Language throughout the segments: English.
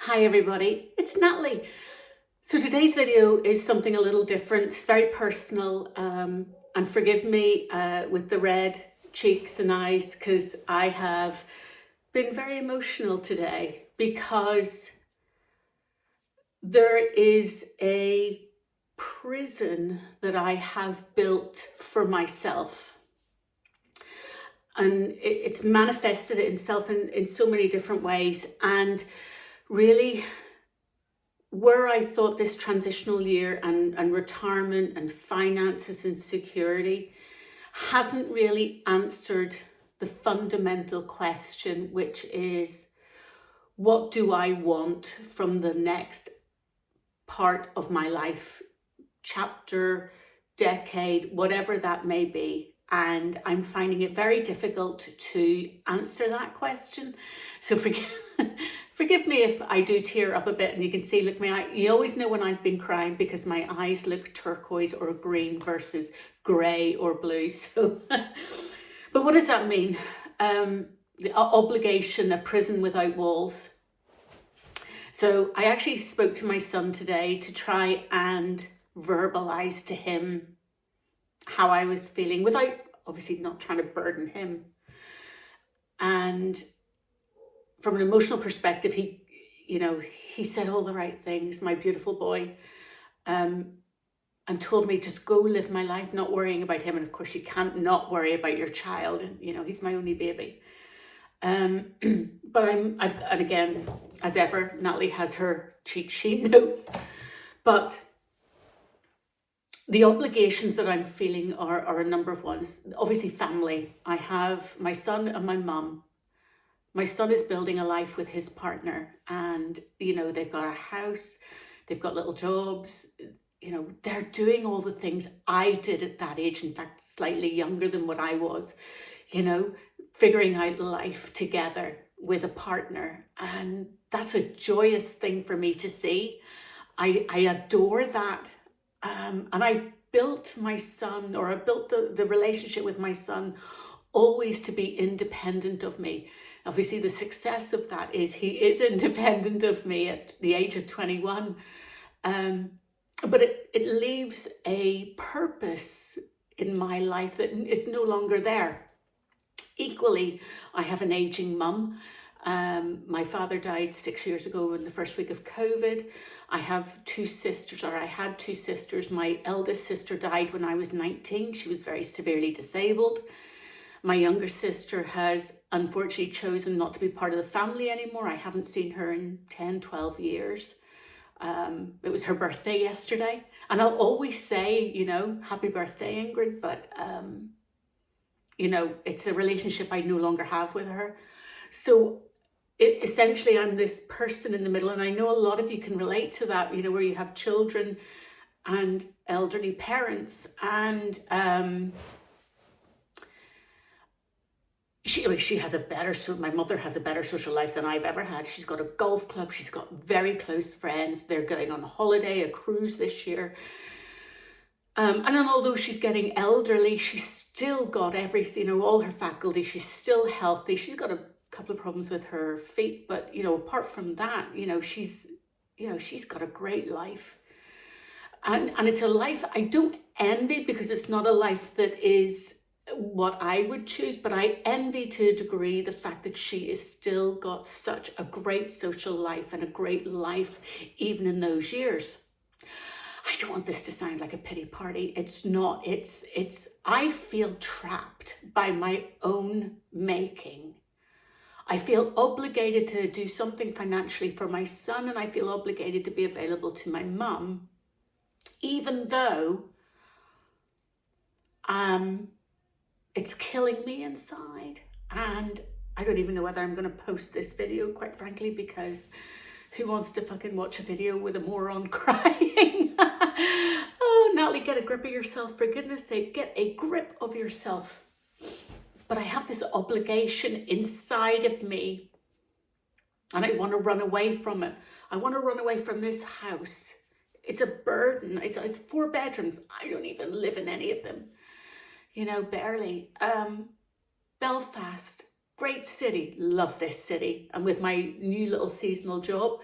Hi everybody, it's Natalie. So today's video is something a little different. It's very personal, and forgive me with the red cheeks and eyes because I have been very emotional today because there is a prison that I have built for myself. And it's manifested itself in so many different ways. And really, where I thought this transitional year and retirement and finances and security hasn't really answered the fundamental question, which is, what do I want from the next part of my life, chapter, decade, whatever that may be? And I'm finding it very difficult to answer that question. So forgive me if I do tear up a bit, and you can see, look, you always know when I've been crying because my eyes look turquoise or green versus grey or blue. So, but what does that mean? The obligation, a prison without walls. So I actually spoke to my son today to try and verbalize to him how I was feeling without obviously not trying to burden him. And from an emotional perspective, he said all the right things, my beautiful boy, and told me just go live my life, not worrying about him. And of course you can't not worry about your child, and he's my only baby. But and again, as ever, Natalie has her cheat sheet notes, but the obligations that I'm feeling are a number of ones. Obviously family. I have my son and my mum. My son is building a life with his partner, and they've got a house, they've got little jobs, they're doing all the things I did at that age, in fact slightly younger than what I was, figuring out life together with a partner. And that's a joyous thing for me to see. I adore that. And I've built my son, or I built the relationship with my son always to be independent of me. Obviously the success of that is he is independent of me at the age of 21. But it leaves a purpose in my life that is no longer there. Equally, I have an aging mum. My father died 6 years ago in the first week of COVID. I have two sisters, or I had two sisters. My eldest sister died when I was 19. She was very severely disabled. My younger sister has unfortunately chosen not to be part of the family anymore. I haven't seen her in 10, 12 years. It was her birthday yesterday. And I'll always say, happy birthday, Ingrid, but, it's a relationship I no longer have with her. So essentially I'm this person in the middle, and I know a lot of you can relate to that, where you have children and elderly parents, and she has my mother has a better social life than I've ever had. She's got a golf club, she's got very close friends, they're going on a holiday, a cruise this year. And then although she's getting elderly, she's still got everything, all her faculties, she's still healthy. She's got a couple of problems with her feet, but apart from that, she's got a great life. And it's a life I don't envy, because it's not a life that is what I would choose, but I envy to a degree the fact that she has still got such a great social life and a great life even in those years. I don't want this to sound like a pity party. It's not. I feel trapped by my own making. I feel obligated to do something financially for my son, and I feel obligated to be available to my mum, even though it's killing me inside. And I don't even know whether I'm going to post this video, quite frankly, because who wants to fucking watch a video with a moron crying? Oh, Natalie, get a grip of yourself. For goodness sake, get a grip of yourself. But I have this obligation inside of me, and I want to run away from it. I want to run away from this house. It's a burden. It's 4 bedrooms. I don't even live in any of them. Barely. Belfast. great city, love this city. And with my new little seasonal job,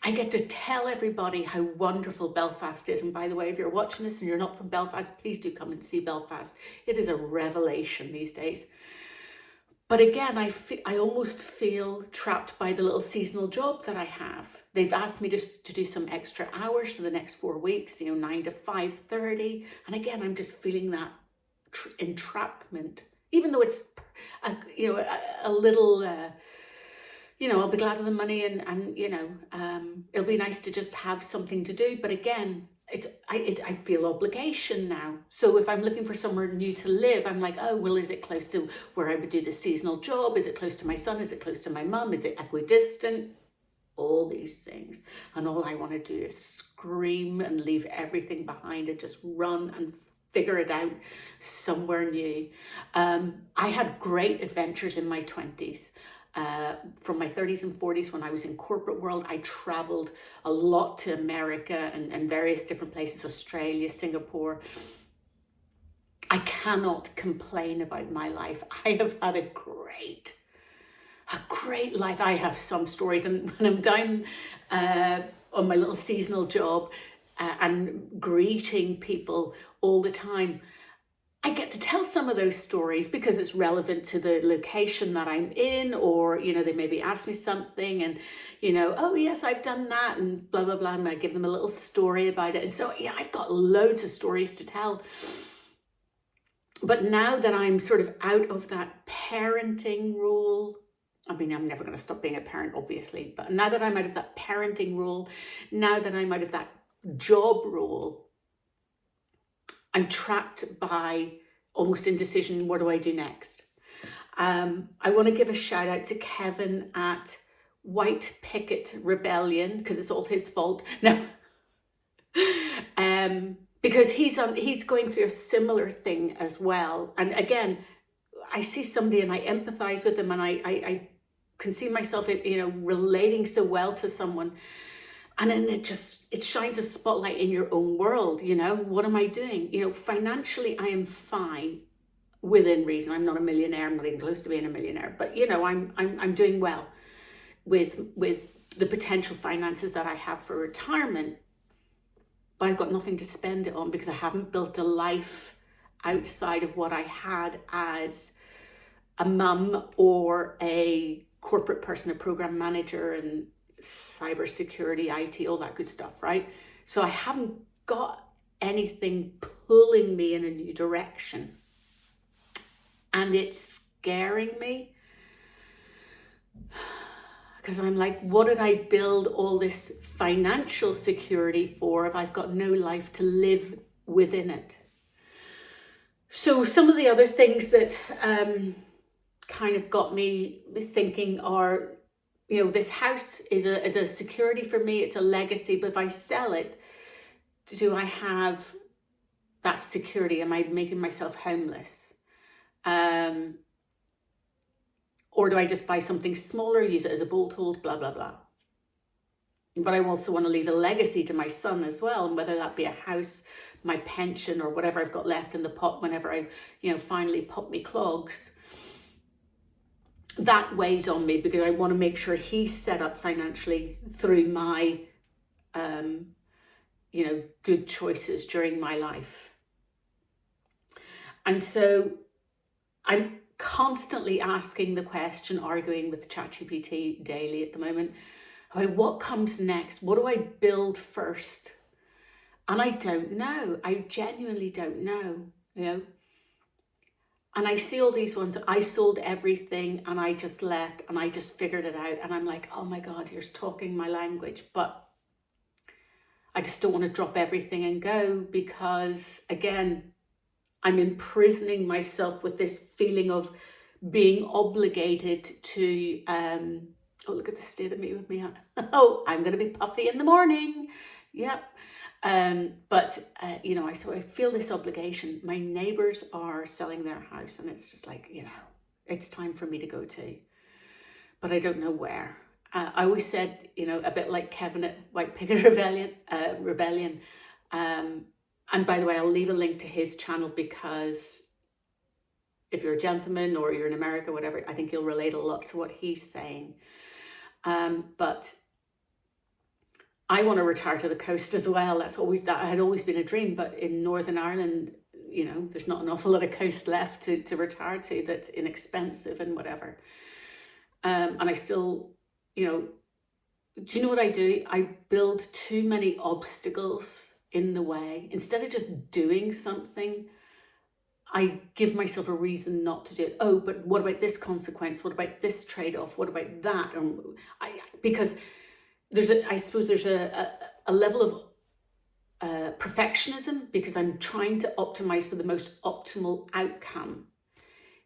I get to tell everybody how wonderful Belfast is. And by the way, if you're watching this and you're not from Belfast, please do come and see Belfast. It is a revelation these days. But again, I almost feel trapped by the little seasonal job that I have. They've asked me to do some extra hours for the next 4 weeks, 9 to 5:30. And again, I'm just feeling that entrapment, even though it's, a little, I'll be glad of the money and it'll be nice to just have something to do. But again, I feel obligation now. So if I'm looking for somewhere new to live, I'm like, oh, well, is it close to where I would do the seasonal job? Is it close to my son? Is it close to my mum? Is it equidistant? All these things. And all I want to do is scream and leave everything behind and just run and figure it out somewhere new. I had great adventures in my 20s. From my 30s and 40s, when I was in corporate world, I traveled a lot to America and various different places, Australia, Singapore. I cannot complain about my life. I have had a great life. I have some stories, and when I'm down on my little seasonal job and greeting people all the time, I get to tell some of those stories because it's relevant to the location that I'm in, or, they maybe ask me something and, oh yes, I've done that and blah, blah, blah. And I give them a little story about it. And so, yeah, I've got loads of stories to tell. But now that I'm sort of out of that parenting role, I mean, I'm never going to stop being a parent, obviously, but now that I'm out of that parenting role, now that I'm out of that job role, I'm trapped by almost indecision. What do I do next? I want to give a shout out to Kevin at White Picket Rebellion, because it's all his fault. No, because he's going through a similar thing as well. And again, I see somebody and I empathize with them, and I can see myself, relating so well to someone. And then it shines a spotlight in your own world. What am I doing? Financially, I am fine within reason. I'm not a millionaire. I'm not even close to being a millionaire. But I'm doing well with the potential finances that I have for retirement. But I've got nothing to spend it on because I haven't built a life outside of what I had as a mum or a corporate person, a program manager, and cybersecurity, IT, all that good stuff, right? So I haven't got anything pulling me in a new direction. And it's scaring me because I'm like, what did I build all this financial security for if I've got no life to live within it? So some of the other things that kind of got me thinking are, this house is a security for me. It's a legacy. But if I sell it, do I have that security? Am I making myself homeless? Or do I just buy something smaller, use it as a bolt hold, blah, blah, blah. But I also want to leave a legacy to my son as well. And whether that be a house, my pension, or whatever I've got left in the pot whenever I, finally pop me clogs. That weighs on me because I want to make sure he's set up financially through my, good choices during my life. And so I'm constantly asking the question, arguing with ChatGPT daily at the moment, about what comes next? What do I build first? And I don't know. I genuinely don't know, And I see all these ones, I sold everything and I just left and I just figured it out. And I'm like, oh my God, you're talking my language. But I just don't want to drop everything and go because, again, I'm imprisoning myself with this feeling of being obligated to, oh, look at the state of me with me. Oh, I'm going to be puffy in the morning. Yep. But I feel this obligation. My neighbors are selling their house and it's just like, it's time for me to go too. But I don't know where. I always said, a bit like Kevin at White Picket Rebellion. And by the way, I'll leave a link to his channel because if you're a gentleman or you're in America, whatever, I think you'll relate a lot to what he's saying. But I want to retire to the coast as well. That had always been a dream, but in Northern Ireland, you know, there's not an awful lot of coast left to retire to that's inexpensive and whatever. And I still, you know, do you know what I do? I build too many obstacles in the way. Instead of just doing something, I give myself a reason not to do it. Oh, but what about this consequence? What about this trade-off? What about that? Because I suppose there's a level of perfectionism, because I'm trying to optimize for the most optimal outcome,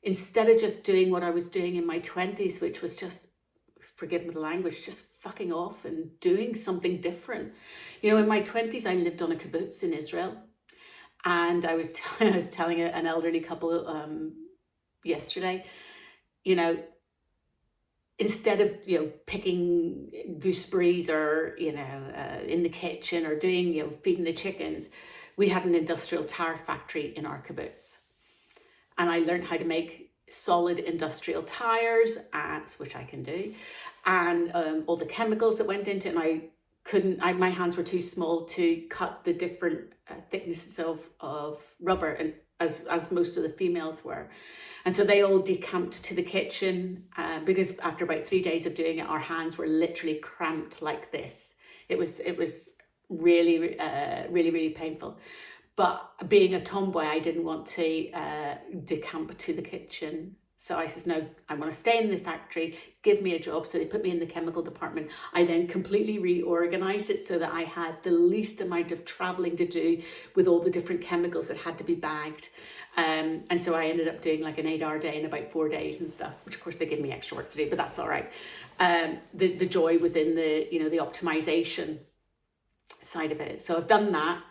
instead of just doing what I was doing in my 20s, which was just, forgive me the language, just fucking off and doing something different. You know, in my 20s, I lived on a kibbutz in Israel. And I was telling an elderly couple yesterday, you know, instead of, you know, picking gooseberries or, you know, in the kitchen or doing, you know, feeding the chickens, we had an industrial tire factory in our kibbutz. And I learned how to make solid industrial tires, which I can do, and all the chemicals that went into it. And my hands were too small to cut the different thicknesses of rubber, and as most of the females were. And so they all decamped to the kitchen because after about 3 days of doing it, our hands were literally cramped like this. It was really, really painful. But being a tomboy, I didn't want to decamp to the kitchen. So I says, no, I want to stay in the factory, give me a job. So they put me in the chemical department. I then completely reorganized it so that I had the least amount of traveling to do with all the different chemicals that had to be bagged. And so I ended up doing like an 8-hour day in about 4 days and stuff, which of course they gave me extra work to do, but that's all right. The joy was in the, you know, the optimization side of it. So I've done that.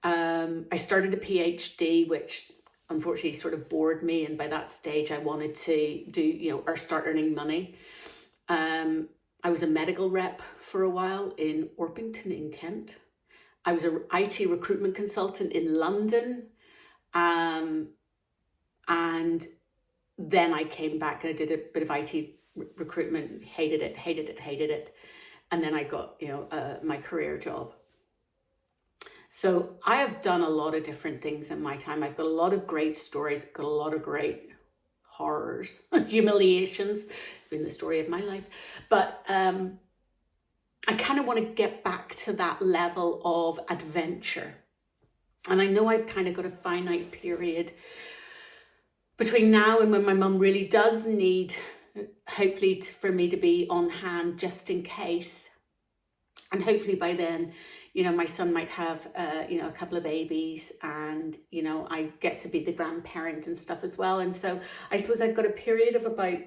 I started a PhD, which unfortunately sort of bored me, and by that stage I wanted to do, you know, or start earning money. I was a medical rep for a while in Orpington in Kent. I was an IT recruitment consultant in London, and then I came back and I did a bit of IT recruitment, hated it, and then I got, you know, my career job. So I have done a lot of different things in my time. I've got a lot of great stories, I've got a lot of great horrors, humiliations, been the story of my life. But I kind of want to get back to that level of adventure. And I know I've kind of got a finite period between now and when my mum really does need, hopefully, for me to be on hand just in case. And hopefully by then, you know, my son might have, you know, a couple of babies, and, you know, I get to be the grandparent and stuff as well. And so I suppose I've got a period of about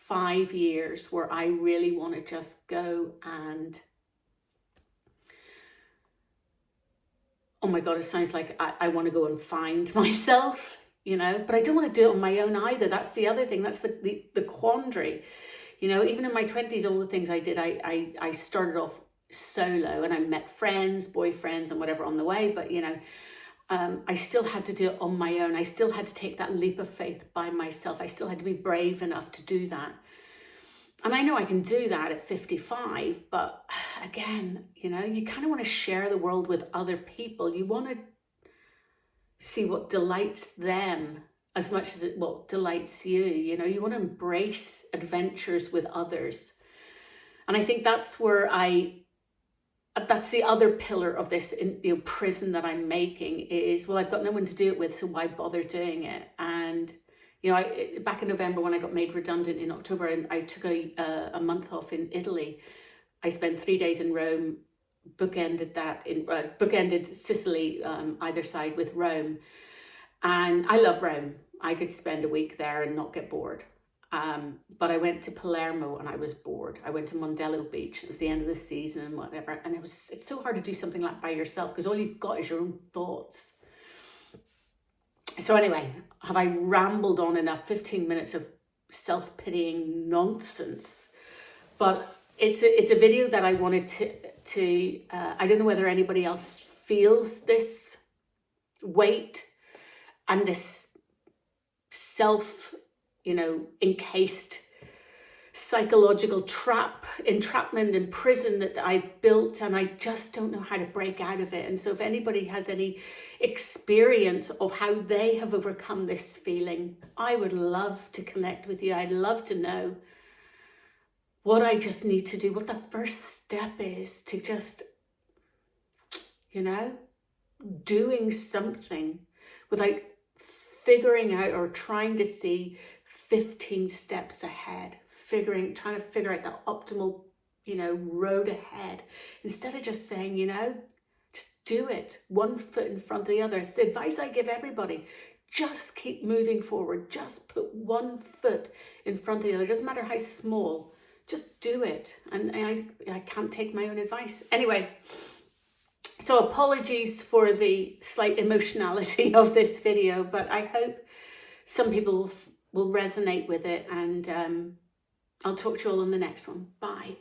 5 years where I really want to just go and, oh my God, it sounds like I want to go and find myself, you know, but I don't want to do it on my own either. That's the other thing. That's the quandary. You know, even in my 20s, all the things I did, I started off solo, and I met friends, boyfriends and whatever on the way, but you know, I still had to do it on my own. I still had to take that leap of faith by myself. I still had to be brave enough to do that. And I know I can do that at 55, but again, you know, you kind of want to share the world with other people. You want to see what delights them as much as what delights you. You know, you want to embrace adventures with others. And I think that's where that's the other pillar of this, you know, prison that I'm making is, well, I've got no one to do it with, so why bother doing it? And, you know, back in November when I got made redundant in October, and I took a month off in Italy. I spent 3 days in Rome, bookended Sicily, either side with Rome. And I love Rome. I could spend a week there and not get bored. But I went to Palermo and I was bored. I went to Mondello Beach. It was the end of the season and whatever. And it's so hard to do something like by yourself because all you've got is your own thoughts. So anyway, have I rambled on enough? 15 minutes of self-pitying nonsense. But it's a video that I wanted to I don't know whether anybody else feels this weight and this encased psychological entrapment and prison that I've built, and I just don't know how to break out of it. And so if anybody has any experience of how they have overcome this feeling, I would love to connect with you. I'd love to know what I just need to do, what the first step is to just, doing something without figuring out or trying to see 15 steps ahead, trying to figure out the optimal, road ahead, instead of just saying, just do it, one foot in front of the other. It's the advice I give everybody. Just keep moving forward. Just put one foot in front of the other. It doesn't matter how small. Just do it. And I can't take my own advice. Anyway, so apologies for the slight emotionality of this video, but I hope some people will resonate with it, and I'll talk to you all on the next one. Bye.